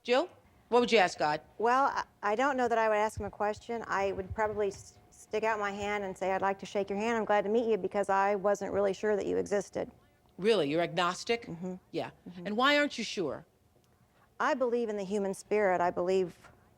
Jill, what would you ask God? Well, I don't know that I would ask him a question. I would probably stick out my hand and say, I'd like to shake your hand. I'm glad to meet you because I wasn't really sure that you existed. Really, you're agnostic? Mm-hmm. Yeah. And why aren't you sure? I believe in the human spirit. I believe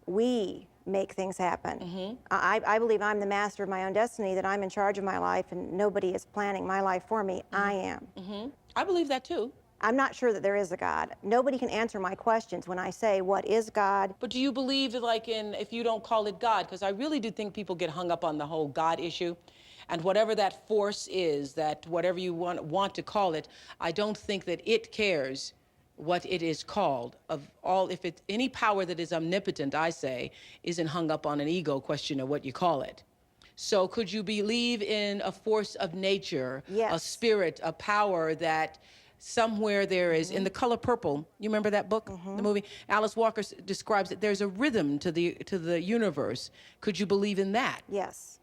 we make things happen. I believe I'm the master of my own destiny, that I'm in charge of my life and nobody is planning my life for me. I am. I believe that too. I'm not sure that there is a God. Nobody can answer my questions when I say, what is God? But do you believe that, like, if you don't call it God? Because I really do think people get hung up on the whole God issue. And whatever that force is, that whatever you want to call it, I don't think that it cares what it is called. If it's any power that is omnipotent, I say, isn't hung up on an ego question of what you call it. So could you believe in a force of nature, Yes. a spirit, a power that somewhere there is, in The Color Purple, you remember that book, the movie? Alice Walker describes it, there's a rhythm to the universe. Could you believe in that? Yes.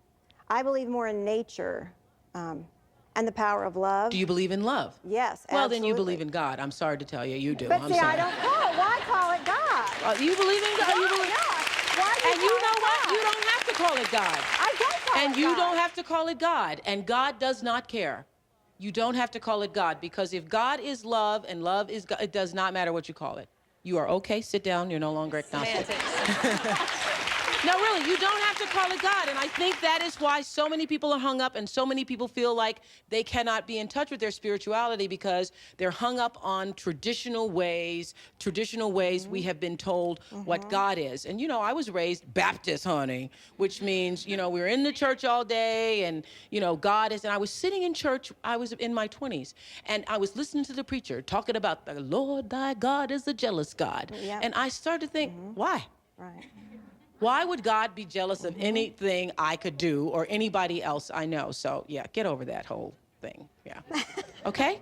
I believe more in nature and the power of love. Do you believe in love? Yes, Well, then you absolutely. believe in God. I'm sorry to tell you, you do. But I'm see, sorry. I don't call it. Why call it God? You believe in God? Why You believe... not? Why do And you call know it what? God? You don't have to call it God. I don't call And it you God. don't have to call it God. And God does not care. You don't have to call it God, because if God is love and love is God, it does not matter what you call it. You are okay, sit down, you're no longer agnostic. No, really, you don't have to call it God. And I think that is why so many people are hung up and so many people feel like they cannot be in touch with their spirituality because they're hung up on traditional ways we have been told what God is. And, you know, I was raised Baptist, honey, which means, you know, we're in the church all day and, you know, God is, and I was sitting in church, I was in my 20s, and I was listening to the preacher talking about the Lord thy God is a jealous God. Yep. And I started to think, why? Right. Why would God be jealous of anything I could do or anybody else I know? So, yeah, get over that whole thing. Yeah. Okay?